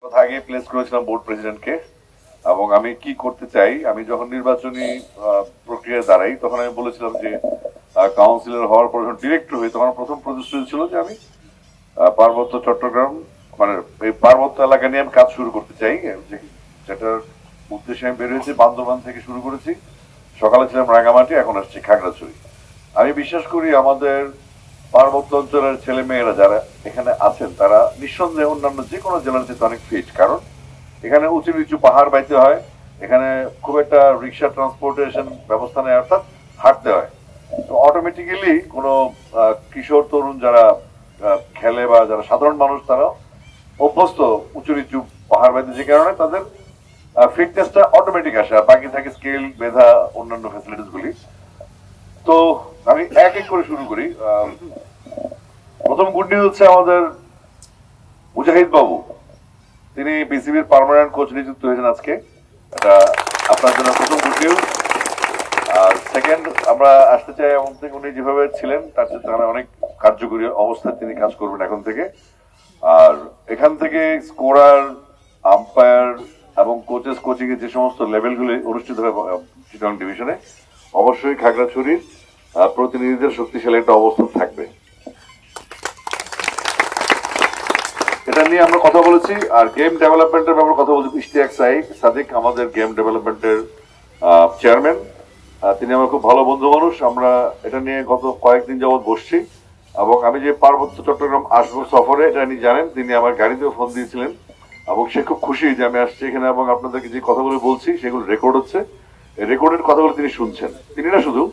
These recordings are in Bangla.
কথা আগে প্লেস করেছিলাম বোর্ড প্রেসিডেন্টকে, এবং আমি কি করতে চাই, আমি যখন নির্বাচনী প্রক্রিয়া দাঁড়াই তখন আমি বলেছিলাম যে কাউন্সিলর হওয়ার পর যখন ডিরেক্টর হই তখন প্রথম প্রতিশ্রুতি ছিল যে আমি পার্বত্য চট্টগ্রাম মানে এই পার্বত্য এলাকা নিয়ে আমি কাজ শুরু করতে চাই, যেটার উদ্দেশ্যে আমি বের হয়েছি বান্দরবান থেকে শুরু করেছি। সকালে ছিলাম রাঙামাটি, এখন আসছি খাগড়াছড়ি। আমি বিশ্বাস করি আমাদের পার্বত্য অঞ্চলের ছেলে মেয়েরা যারা এখানে আছেন তারা নিঃসন্দেহে অন্যান্য যে কোনো জেলার চেয়ে অনেক ফিট, কারণ এখানে উঁচু নিচু পাহাড় বাইতে হয়, এখানে খুব একটা রিক্সা ট্রান্সপোর্টেশন ব্যবস্থা নেই, অর্থাৎ হাঁটতে হয়। তো অটোমেটিক্যালি কোনো কিশোর তরুণ যারা খেলে বা যারা সাধারণ মানুষ তারা অভ্যস্ত উঁচু নিচু পাহাড় বাইতে, যে কারণে তাদের ফিটনেসটা অটোমেটিক আসে, আর বাকি থাকে স্কেল মেধা অন্যান্য ফ্যাসিলিটিস গুলি। তো আমি এক এক করে শুরু করি। প্রথম গুড নিউজ হচ্ছে আমাদের মুজাহিদ বাবু, তিনি বিসিবির পার্মানেন্ট কোচ নিযুক্ত হয়েছেন আজকে। এটা আপনার জন্য প্রথম গুড নিউজ। আর সেকেন্ড, আমরা আসতে চাই এমন থেকে উনি যেভাবে ছিলেন তার চেয়ে অনেক কার্যকরী অবস্থায় তিনি কাজ করবেন এখন থেকে। আর এখান থেকে স্কোরার, আম্পায়ার এবং কোচেস কোচিং এর যে সমস্ত লেভেলগুলি অনুষ্ঠিত হয় চিটাগং ডিভিশনে, অবশ্যই খাগড়াছড়ির প্রতিনিধিদের শক্তিশালী একটা অবস্থান থাকবে, এটা নিয়ে আমরা কথা বলেছি। আর গেম ডেভেলপমেন্টের ব্যাপারে কথা বলছি, ইশতিয়াক সাদিক আমাদের গেম ডেভেলপমেন্টের চেয়ারম্যান, তিনি আমার খুব ভালো বন্ধু মানুষ। আমরা এটা নিয়ে গত কয়েকদিন যাবৎ বসছি, এবং আমি যে পার্বত্য চট্টগ্রাম আসবো সফরে এটা তিনি জানেন, তিনি আমার গাড়িতেও ফোন দিয়েছিলেন, এবং সে খুব খুশি যে আমি আসছি এখানে, এবং আপনাদেরকে যে কথাগুলো বলছি সেগুলো রেকর্ড হচ্ছে, রেকর্ডের কথাগুলো তিনি শুনছেন। তিনি না শুধু,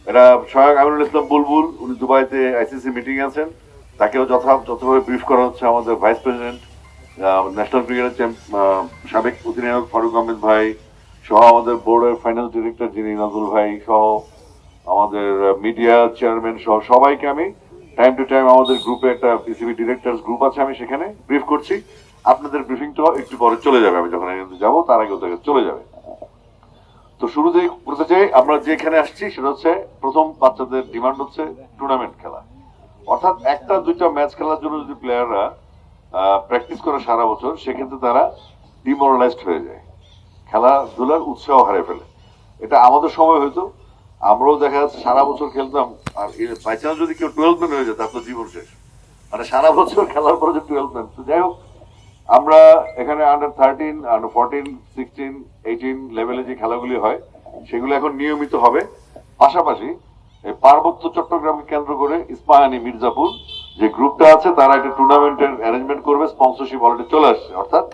এটা স্বয়ং আমিনুল ইসলাম বুলবুল, উনি দুবাইতে আইসিসি মিটিং আছেন, তাকেও যথাযথভাবে ব্রিফ করা হচ্ছে। আমাদের ভাইস প্রেসিডেন্ট, ন্যাশনাল ক্রিকেটের সাবেক অধিনায়ক ফারুক আহমেদ ভাই সহ, আমাদের বোর্ডের ফাইন্যান্স ডিরেক্টর যিনি নাজুল ভাই সহ, আমাদের মিডিয়া চেয়ারম্যান সহ সবাইকে আমি টাইম টু টাইম, আমাদের গ্রুপে একটা পিসিবি ডিরেক্টরস গ্রুপ আছে, আমি সেখানে ব্রিফ করছি। আপনাদের ব্রিফিংটাও একটু পরে চলে যাবে, আমি যখন যাবো তার আগে ওদের চলে যাবে। তো শুরুতেই বলতে চাই, আমরা যেখানে আসছি সেটা হচ্ছে প্রথম বাচ্চাদের ডিমান্ড হচ্ছে টুর্নামেন্ট খেলা, অর্থাৎ একটা দুইটা ম্যাচ খেলার জন্য যদি প্লেয়াররা প্র্যাকটিস করে সারা বছর, সেক্ষেত্রে তারা ডিমোরালাইজড হয়ে যায়, খেলাধুলার উৎসাহ হারিয়ে ফেলে। এটা আমাদের সময় হয়তো আমরাও দেখা যাচ্ছে সারা বছর খেলতাম, আর বাই চান্স যদি কেউ 12 ম্যান হয়ে যায় তার তো জীবন শেষ, মানে সারা বছর খেলার পরে যে 12 ম্যান। তো যাই হোক, আমরা এখানে আন্ডার 13, আন্ডার 14, 16, 18 লেভেলে যে খেলাগুলি হয় সেগুলো এখন নিয়মিত হবে। পাশাপাশি পার্বত্য চট্টগ্রামকে কেন্দ্র করে ইস্পাহানি মির্জাপুর যে গ্রুপটা আছে তারা একটা টুর্নামেন্টের অ্যারেঞ্জমেন্ট করবে, স্পন্সরশিপ অলরেডি চলে আসছে। অর্থাৎ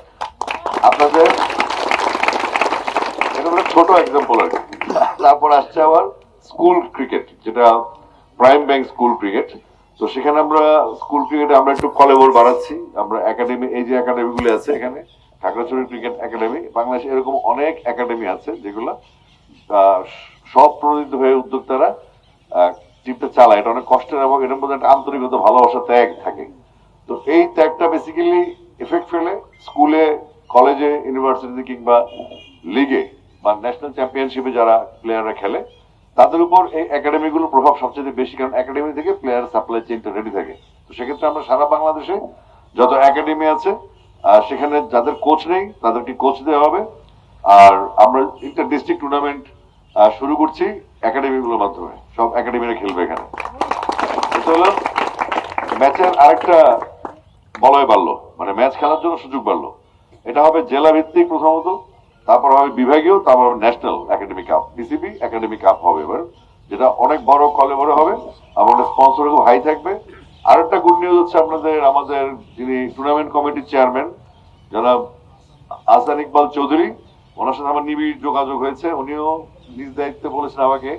আপনাদের এটা ছোট এক্সাম্পল আর কি। তারপর আসছে আবার স্কুল ক্রিকেট, যেটা প্রাইম ব্যাংক স্কুল ক্রিকেট। তো সেখানে আমরা স্কুল ক্রিকেটে আমরা একটু কলেবর বাড়াচ্ছি। আমরা একাডেমি, এই যে একাডেমি গুলো আছে এখানে, খাগড়াছড়ি ক্রিকেট একাডেমি, বাংলাদেশে এরকম অনেক একাডেমি আছে যেগুলো সব প্রণোদিত হয়ে উদ্যোক্তারা টিমটা চালায়। এটা অনেক কষ্টের, এবং এটার মধ্যে একটা আন্তরিকতা, ভালোবাসা, ত্যাগ থাকে। তো এই ত্যাগটা বেসিক্যালি এফেক্ট ফেলে স্কুলে, কলেজে, ইউনিভার্সিটিতে কিংবা লিগে বা ন্যাশনাল চ্যাম্পিয়নশিপে যারা প্লেয়াররা খেলে তাদের উপর এই একাডেমিগুলোর প্রভাব সবচেয়ে বেশি, কারণ একাডেমি থেকে প্লেয়ার সাপ্লাই চেইনটা রেডি থাকে। তো সেক্ষেত্রে আমরা সারা বাংলাদেশে যত একাডেমি আছে সেখানে যাদের কোচ নেই তাদেরকে কোচ দেওয়া হবে। আর আমরা ইন্টার ডিস্ট্রিক্ট টুর্নামেন্ট শুরু করছি একাডেমিগুলোর মাধ্যমে, সব একাডেমিরা খেলবে এখানে। এটা হলো ম্যাচের আরেকটা বলয় বাড়লো, মানে ম্যাচ খেলার জন্য সুযোগ বাড়লো। এটা হবে জেলা ভিত্তিক প্রথমত, তারপর হবে বিভাগীয়, তারপর হবে national academy cup, BCB academy cup হবে এবার, যেটা অনেক বড় কলেবরে হবে, আমাদের স্পন্সর খুব হাই থাকবে। আরেকটা গুড নিউজ হচ্ছে আপনাদের, আমাদের যিনি টুর্নামেন্ট কমিটির চেয়ারম্যান জনাব আহসান ইকবাল চৌধুরী, ওনার সাথে আমার নিবিড় যোগাযোগ হয়েছে। উনিও নিজ দায়িত্বে বলেছেন আমাকে,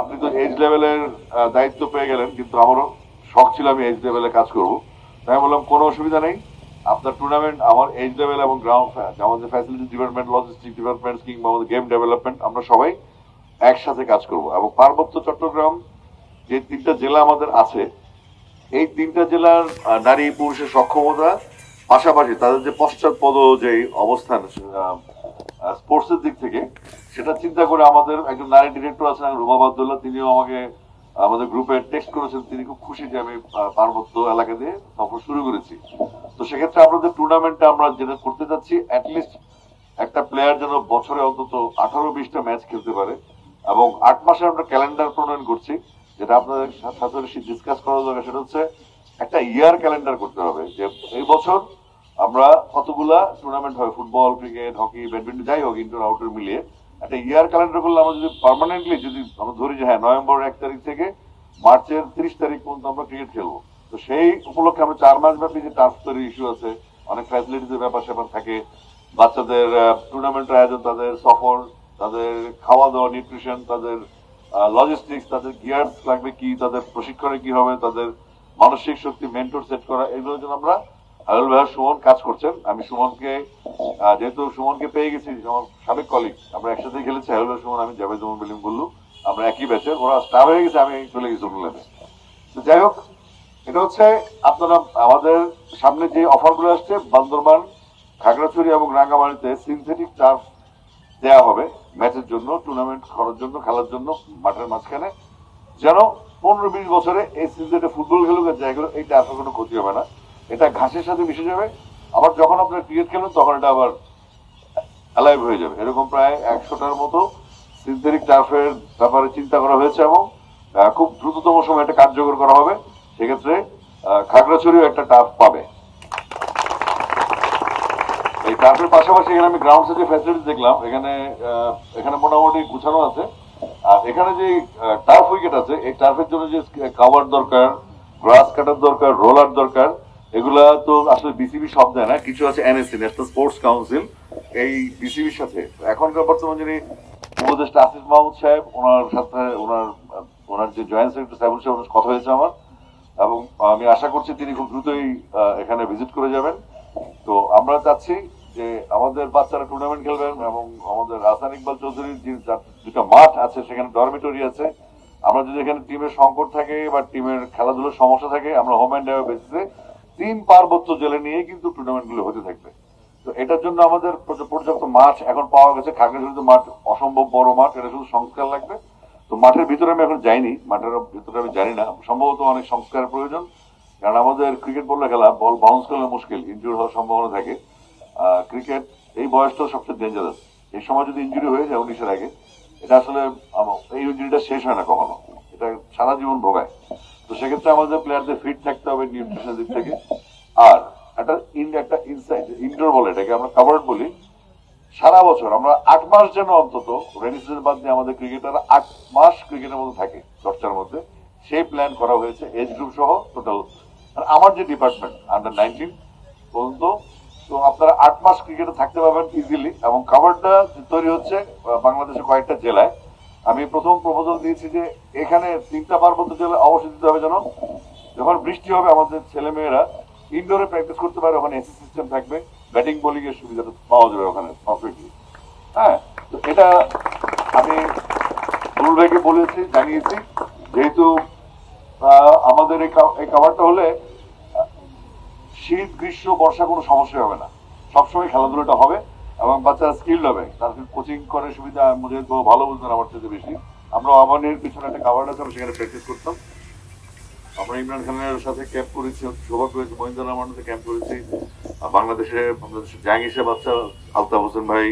আপনি তো এজ লেভেলের দায়িত্ব পেয়ে গেলেন, কিন্তু আমারও শখ ছিল আমি এজ লেভেলে কাজ করবো। তাই বললাম কোনো অসুবিধা নেই, আপনার টুর্নামেন্ট আমার এজ লেভেল এবং গ্রাউন্ড, আমাদের ফ্যাসিলিটি ডিপার্টমেন্ট, লজিস্টিক ডিপার্টমেন্ট কিংবা আমাদের গেম ডেভেলপমেন্ট, আমরা সবাই একসাথে কাজ করব। এবং পার্বত্য চট্টগ্রাম যে তিনটা জেলা আমাদের আছে, এই তিনটা জেলার নারী পুরুষের সক্ষমতা, পাশাপাশি তাদের যে পশ্চাৎপদ যে অবস্থান স্পোর্টসের দিক থেকে, সেটা চিন্তা করে আমাদের একজন নারী ডিরেক্টর আছেন রুমা আব্দুল্লাহ, তিনিও আমাকে আমাদের গ্রুপে টেক্সট করেছেন, তিনি খুব খুশি যে আমি পার্বত্য এলাকা দিয়ে সফর শুরু করেছি। তো সেক্ষেত্রে আপনাদের টুর্নামেন্টটা আমরা যেটা করতে যাচ্ছি, অ্যাটলিস্ট একটা প্লেয়ার যেন বছরে অন্তত 18-20টা ম্যাচ খেলতে পারে, এবং 8 মাসে আমরা ক্যালেন্ডার প্রণয়ন করছি, যেটা আপনাদের সাথে ডিসকাস করা দরকার। সেটা হচ্ছে একটা ইয়ার ক্যালেন্ডার করতে হবে, যে এই বছর আমরা কতগুলা টুর্নামেন্ট হবে, ফুটবল, ক্রিকেট, হকি, ব্যাডমিন্টন, যাই হোক, ইনডোর আউটডোর মিলিয়ে একটা ইয়ার ক্যালেন্ডার করলে আমরা যদি পার্মানেন্টলি যদি আমরা ধরি যে হ্যাঁ নভেম্বর 1 তারিখ থেকে মার্চের 30 তারিখ পর্যন্ত আমরা ক্রিকেট খেলবো, তো সেই উপলক্ষে আমরা 4 মাস ব্যাপী যে টার্ফ তৈরির ইস্যু আছে, অনেক ফ্যাসিলিটিসের ব্যাপার স্যাপার থাকে, বাচ্চাদের টুর্নামেন্টের আয়োজন, তাদের সফর, তাদের খাওয়া দাওয়া, নিউট্রিশন, তাদের লজিস্টিক্স, তাদের গিয়ার্স লাগবে কি, তাদের প্রশিক্ষণে কি হবে, তাদের মানসিক শক্তি, মেন্টর সেট করা, এগুলোর জন্য আমরা আলুল ভাই সুমন কাজ করছেন। আমি সুমনকে যেহেতু সুমনকে পেয়ে গেছি, আমার সাবেক কলিগ, আমরা একসাথে খেলেছি, আলুল ভাই সুমন, আমি জাভেদ বিলিম বললু, আমরা একই ব্যাচের, ওরা স্টার হয়ে গেছে, আমি চলে গেছি অন্যলামে। তো যাই হোক, এটা হচ্ছে আপনারা আমাদের সামনে যে অফার গুলো আসছে, বান্দরবান, খাগড়াছড়ি এবং রাঙ্গামাটিতে সিনথেটিক টার্ফ দেওয়া হবে ম্যাচের জন্য, টুর্নামেন্ট করার জন্য, খেলার জন্য, মাঠের মাঝখানে, যেন 15-20 বছরে এই সিজনে ফুটবল খেলুক, জায়গাগুলো এই টার্ফের কোনো ক্ষতি হবে না, এটা ঘাসের সাথে মিশে যাবে, আবার যখন আপনারা ক্রিকেট খেলবেন তখন এটা আবার অ্যালাইভ হয়ে যাবে। এরকম প্রায় 100টার মতো সিনথেটিক টার্ফের ব্যাপারে চিন্তা করা হয়েছে, এবং খুব দ্রুততম সময় এটা কার্যকর করা হবে। সেক্ষেত্রে খাগড়াছড়িও একটা টার্ফ পাবে। এই টার্ফের পাশাপাশি এখানে আমি গ্রাউন্ড যে ফ্যাসিলিটি দেখলাম, এখানে মোটামুটি গুছানো আছে। আর এখানে যে টার্ফ উইকেট আছে, এই টার্ফের জন্য যে কাভার দরকার, গ্রাস কাটার দরকার, রোলার দরকার, এগুলা তো আসলে বিসিবি সব দেয় না, কিছু আছে এনএসসি, ন্যাশনাল স্পোর্টস কাউন্সিল, এই বিসিবির সাথে এখনকার বর্তমান যিনি উপদেষ্টা আসিফ মাহমুদ সাহেব, ওনার সাথে ওনার যে জয়েন্ট সেক্রেটারি সাহেব সাহেব কথা হয়েছে আমার, এবং আমি আশা করছি তিনি খুব দ্রুতই এখানে ভিজিট করে যাবেন। তো আমরা চাচ্ছি যে আমাদের বাচ্চারা টুর্নামেন্ট খেলবেন, এবং আমাদের হাসান ইকবাল চৌধুরীর যে দুটা মাঠ আছে, সেখানে ডরমিটরি আছে, আমরা যদি এখানে টিমের সংকট থাকে বা টিমের খেলাধুলার সমস্যা থাকে, আমরা হোম অ্যান্ড অ্যাওয়ে বেসিসে 3 পার্বত্য জেলে নিয়ে কিন্তু টুর্নামেন্ট গুলো হতে থাকবে। তো এটার জন্য আমাদের পর্যাপ্ত মাঠ এখন পাওয়া গেছে। খাগড়াছড়িতে মাঠ অসম্ভব বড় মাঠ, এটা শুধু সংস্কার লাগবে। তো মাঠের ভিতরে আমি এখন যাইনি, মাঠের ভিতরে আমি জানি না, সম্ভবত অনেক সংস্কারের প্রয়োজন, কারণ আমাদের ক্রিকেট বললে খেলা, বল বাউন্স করলে মুশকিল, ইনজুরি হওয়ার সম্ভাবনা থাকে। ক্রিকেট এই বয়সটা সবচেয়ে ডেঞ্জারাস, এই সময় যদি ইনজুরি হয়ে যায় 19-এর আগে, এটা আসলে এই ইনজুরিটা শেষ হয় না কখনো, এটা সারা জীবন ভোগায়। তো সেক্ষেত্রে আমাদের প্লেয়ারদের ফিট থাকতে হবে নিউট্রিশনের দিক থেকে। আর একটা ইনসাইড ইনডোর বলে, এটাকে আমরা কাভার্ড বলি, সারা বছর আমরা 8 মাস যেন অন্তত রেনি সিজন বাদ দিয়ে আমাদের ক্রিকেটাররা 8 মাস ক্রিকেটের মধ্যে থাকে চর্চার মধ্যে, সেই প্ল্যান করা হয়েছে এজ গ্রুপ সহ টোটাল। আমার যে ডিপার্টমেন্ট আন্ডার 19 পর্যন্ত, তো আপনারা 8 মাস ক্রিকেটে থাকতে পারবেন ইজিলি। এবং খাবারটা তৈরি হচ্ছে বাংলাদেশের কয়েকটা জেলায়। আমি প্রথম প্রপোজাল দিয়েছি যে এখানে 3টা পার্বত্য জেলায় অবশ্যই দিতে হবে, যেন যখন বৃষ্টি হবে আমাদের ছেলে মেয়েরা ইনডোরে প্র্যাকটিস করতে পারে, ওখানে এসি সিস্টেম থাকবে, ব্যাটিং বোলিং এর সুবিধাটা পাওয়া যাবে ওখানে পারফেক্টলি। হ্যাঁ, তো এটা আমি নুরুল ভাইকে বলেছি, জানিয়েছি, যেহেতু আমাদের এই কাভারটা হলে শীত, গ্রীষ্ম, বর্ষা কোনো সমস্যা হবে না, সবসময় খেলাধুলাটা হবে, এবং বাচ্চারা স্কিল্ড হবে, তার কোচিং করার সুবিধা মুঝে তো ভালো বুঝবেন আমার চেয়ে বেশি। আমরা আমানের পিছনে একটা কাভার আছে, আমরা সেখানে প্র্যাকটিস করতাম। আমরা ইমরান খানের সাথে ক্যাম্প করেছি, সৌভাগ্য হয়েছে মহিন্দর রহমানের সাথে ক্যাম্প করেছি। বাংলাদেশের জাহাঙ্গীর বাচ্চা, আলতাফ হোসেন ভাই,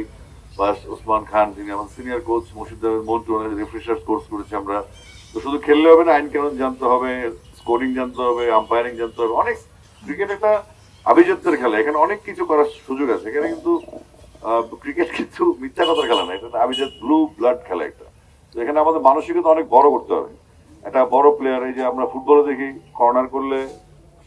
প্লাস ওসমান খান, যিনি আমাদের senior coach, Murshidabad Montu, refreshers course করেছি আমরা। তো শুধু খেললে হবে না, আইন কানুন জানতে হবে, স্কোরিং জানতে হবে, আম্পায়ারিং জানতে হবে। অনেক ক্রিকেট একটা আভিজাত্যের খেলা, এখানে অনেক কিছু করার সুযোগ আছে। এখানে কিন্তু ক্রিকেট কিন্তু মিথ্যা কথার খেলা না, এটা আভিজাত ব্লু ব্লাড খেলা একটা। তো এখানে আমাদের মানসিকতা অনেক বড় করতে হবে। একটা বড় প্লেয়ার, এই যে আমরা ফুটবলে দেখি কর্নার করলে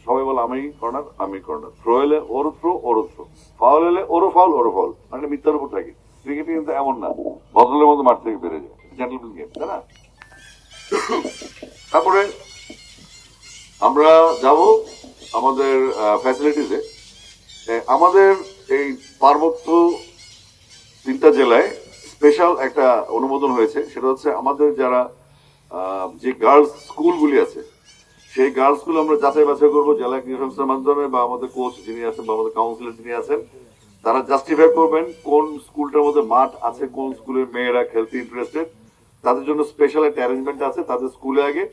সবাই বলে আমি কর্নার, আমি কর্নার, থ্রো এলে ওর থ্রো, ওর থ্রো, ফাউল এলে ওরও ফাউল, ওরও ফাউল, মানে মিথ্যার উপর থাকে। ক্রিকেটে কিন্তু এমন না, বদলের মতো মাঠ থেকে বেড়ে যায়, জেন্টলম্যান গেম, তাই না? তারপরে আমরা যাব আমাদের ফ্যাসিলিটিসে। আমাদের এই পার্বত্য 3টা জেলায় স্পেশাল একটা অনুমোদন হয়েছে, সেটা হচ্ছে আমাদের যারা যে গার্লস স্কুলগুলি আছে, সেই গার্লস স্কুল আমরা যাচাই বাছাই করবো জেলা ক্রীড়া সংস্থার মাধ্যমে, বা আমাদের কোচ যিনি আছেন বা আমাদের কাউন্সিলর যিনি আছেন, তারা জাস্টিফাই করবেন কোন স্কুলটার মধ্যে মাঠ আছে, কোন স্কুলের মেয়েরা খেলতে ইন্টারেস্টেড। তাদের জন্য স্পেশাল একটা অ্যারেঞ্জমেন্ট আছে, তাদের স্কুলে আগে